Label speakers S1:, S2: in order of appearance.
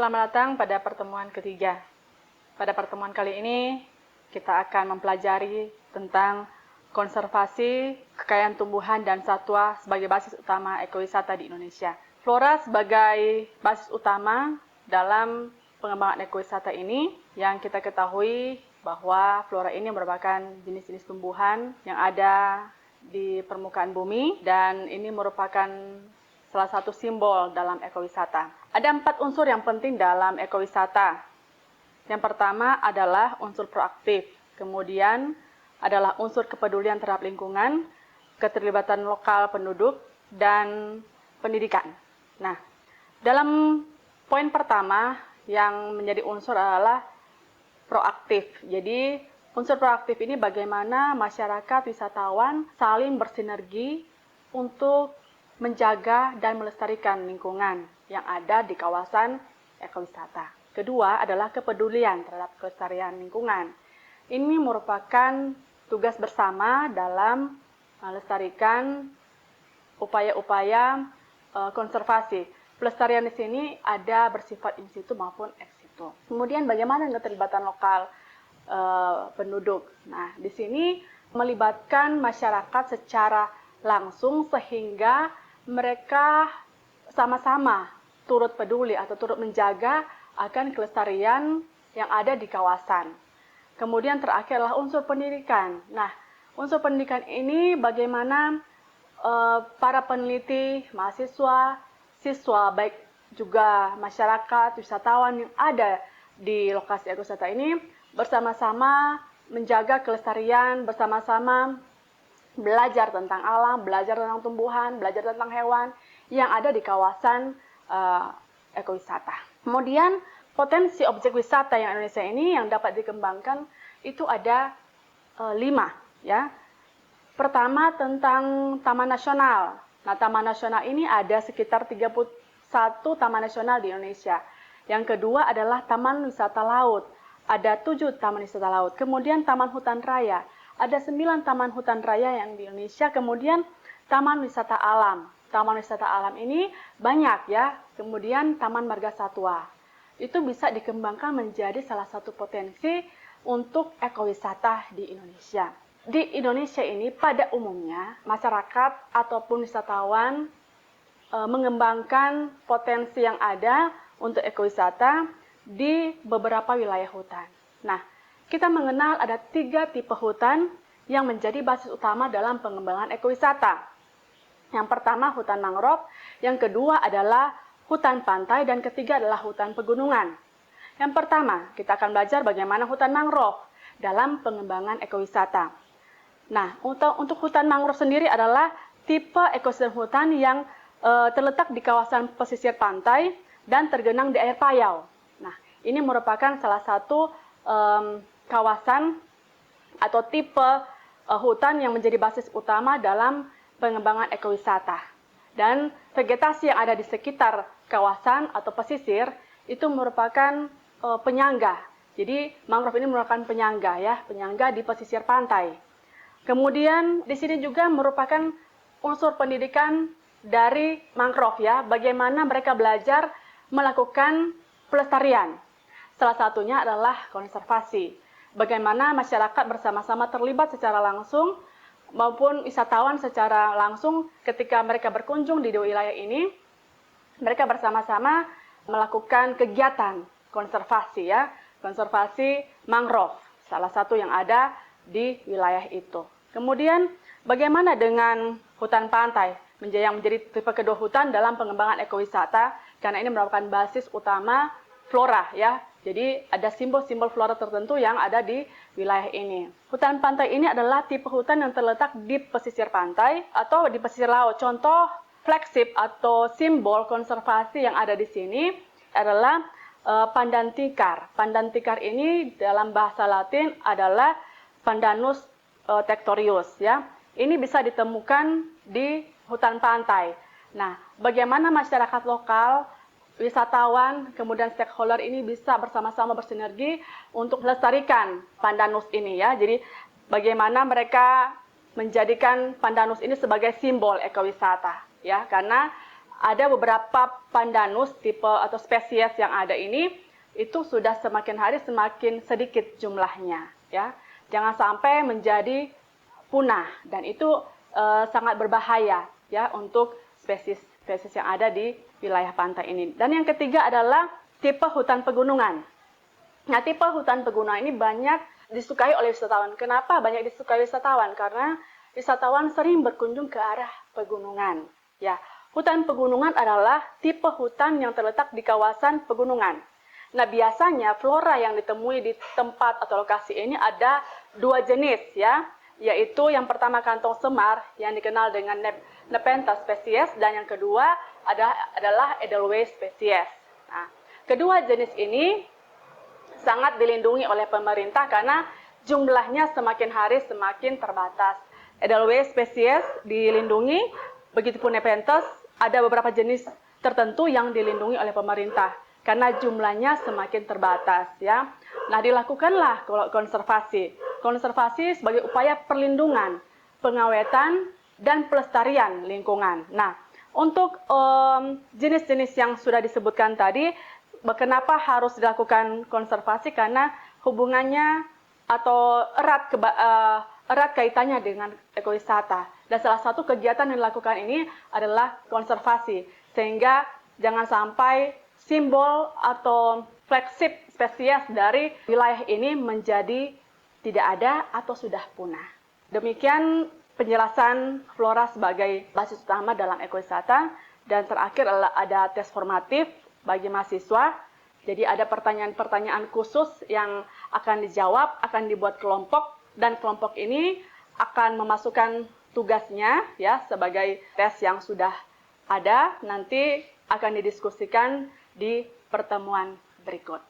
S1: Selamat datang pada pertemuan ketiga. Pada pertemuan kali ini, kita akan mempelajari tentang konservasi kekayaan tumbuhan dan satwa sebagai basis utama ekowisata di Indonesia. Flora sebagai basis utama dalam pengembangan ekowisata ini, yang kita ketahui bahwa flora ini merupakan jenis-jenis tumbuhan yang ada di permukaan bumi, dan ini merupakan salah satu simbol dalam ekowisata. Ada 4 unsur yang penting dalam ekowisata. Yang pertama adalah unsur proaktif, kemudian adalah unsur kepedulian terhadap lingkungan, keterlibatan lokal penduduk, dan pendidikan. Nah, dalam poin pertama yang menjadi unsur adalah proaktif. Jadi, unsur proaktif ini bagaimana masyarakat wisatawan saling bersinergi untuk menjaga dan melestarikan lingkungan yang ada di kawasan ekowisata. Kedua adalah kepedulian terhadap kelestarian lingkungan. Ini merupakan tugas bersama dalam melestarikan upaya-upaya konservasi. Pelestarian di sini ada bersifat in situ maupun ex situ. Kemudian bagaimana dengan keterlibatan lokal penduduk? Nah, di sini melibatkan masyarakat secara langsung sehingga mereka sama-sama turut peduli atau turut menjaga akan kelestarian yang ada di kawasan. Kemudian terakhir adalah unsur pendidikan. Nah, unsur pendidikan ini bagaimana para peneliti, mahasiswa, siswa, baik juga masyarakat, wisatawan yang ada di lokasi ekowisata ini bersama-sama menjaga kelestarian, bersama-sama belajar tentang alam, belajar tentang tumbuhan, belajar tentang hewan yang ada di kawasan ekowisata. Kemudian potensi objek wisata yang Indonesia ini yang dapat dikembangkan itu ada 5 ya. Pertama tentang taman nasional. Nah, taman nasional ini ada sekitar 31 taman nasional di Indonesia. Yang kedua adalah taman wisata laut. Ada 7 taman wisata laut. Kemudian taman hutan raya. Ada 9 taman hutan raya yang di Indonesia. Kemudian taman wisata alam. Taman wisata alam ini banyak ya. Kemudian taman marga satwa. Itu bisa dikembangkan menjadi salah satu potensi untuk ekowisata di Indonesia. Di Indonesia ini pada umumnya masyarakat ataupun wisatawan mengembangkan potensi yang ada untuk ekowisata di beberapa wilayah hutan. Nah, kita mengenal ada 3 tipe hutan yang menjadi basis utama dalam pengembangan ekowisata. Yang pertama hutan mangrove, yang kedua adalah hutan pantai, dan ketiga adalah hutan pegunungan. Yang pertama, kita akan belajar bagaimana hutan mangrove dalam pengembangan ekowisata. Nah, untuk hutan mangrove sendiri adalah tipe ekosistem hutan yang terletak di kawasan pesisir pantai dan tergenang di air payau. Nah, ini merupakan salah satu kawasan atau tipe hutan yang menjadi basis utama dalam pengembangan ekowisata. Dan vegetasi yang ada di sekitar kawasan atau pesisir itu merupakan penyangga. Jadi mangrove ini merupakan penyangga ya, penyangga di pesisir pantai. Kemudian di sini juga merupakan unsur pendidikan dari mangrove ya, bagaimana mereka belajar melakukan pelestarian. Salah satunya adalah konservasi. Bagaimana masyarakat bersama-sama terlibat secara langsung maupun wisatawan secara langsung ketika mereka berkunjung di wilayah ini, mereka bersama-sama melakukan kegiatan konservasi ya, konservasi mangrove, salah satu yang ada di wilayah itu. Kemudian bagaimana dengan hutan pantai yang menjadi tipe kedua hutan dalam pengembangan ekowisata, karena ini merupakan basis utama flora ya. Jadi ada simbol-simbol flora tertentu yang ada di wilayah ini. Hutan pantai ini adalah tipe hutan yang terletak di pesisir pantai atau di pesisir laut. Contoh flagship atau simbol konservasi yang ada di sini adalah pandan tikar. Pandan tikar ini dalam bahasa Latin adalah Pandanus tectorius ya. Ini bisa ditemukan di hutan pantai. Nah, bagaimana masyarakat lokal, wisatawan, kemudian stakeholder ini bisa bersama-sama bersinergi untuk melestarikan pandanus ini ya. Jadi bagaimana mereka menjadikan pandanus ini sebagai simbol ekowisata ya, karena ada beberapa pandanus tipe atau spesies yang ada ini itu sudah semakin hari semakin sedikit jumlahnya, ya. Jangan sampai menjadi punah, dan itu sangat berbahaya ya untuk spesies yang ada di wilayah pantai ini. Dan yang ketiga adalah tipe hutan pegunungan. Nah, tipe hutan pegunungan ini banyak disukai oleh wisatawan. Kenapa banyak disukai wisatawan? Karena wisatawan sering berkunjung ke arah pegunungan. Ya, hutan pegunungan adalah tipe hutan yang terletak di kawasan pegunungan. Nah, biasanya flora yang ditemui di tempat atau lokasi ini ada dua jenis, ya, yaitu yang pertama kantong semar yang dikenal dengan Nepenthes spesies, dan yang kedua adalah Edelweiss spesies. Nah, kedua jenis ini sangat dilindungi oleh pemerintah karena jumlahnya semakin hari semakin terbatas. Edelweiss spesies dilindungi, begitupun Nepenthes, ada beberapa jenis tertentu yang dilindungi oleh pemerintah karena jumlahnya semakin terbatas, ya. Nah, dilakukanlah konservasi. Konservasi sebagai upaya perlindungan, pengawetan, dan pelestarian lingkungan. Nah, untuk jenis-jenis yang sudah disebutkan tadi, kenapa harus dilakukan konservasi? Karena hubungannya atau erat kaitannya dengan ekowisata. Dan salah satu kegiatan yang dilakukan ini adalah konservasi. Sehingga jangan sampai simbol atau flagship spesies dari wilayah ini menjadi tidak ada atau sudah punah. Demikian penjelasan flora sebagai basis utama dalam ekowisata. Dan terakhir adalah ada tes formatif bagi mahasiswa. Jadi ada pertanyaan-pertanyaan khusus yang akan dijawab, akan dibuat kelompok, dan kelompok ini akan memasukkan tugasnya ya sebagai tes yang sudah ada, nanti akan didiskusikan di pertemuan berikut.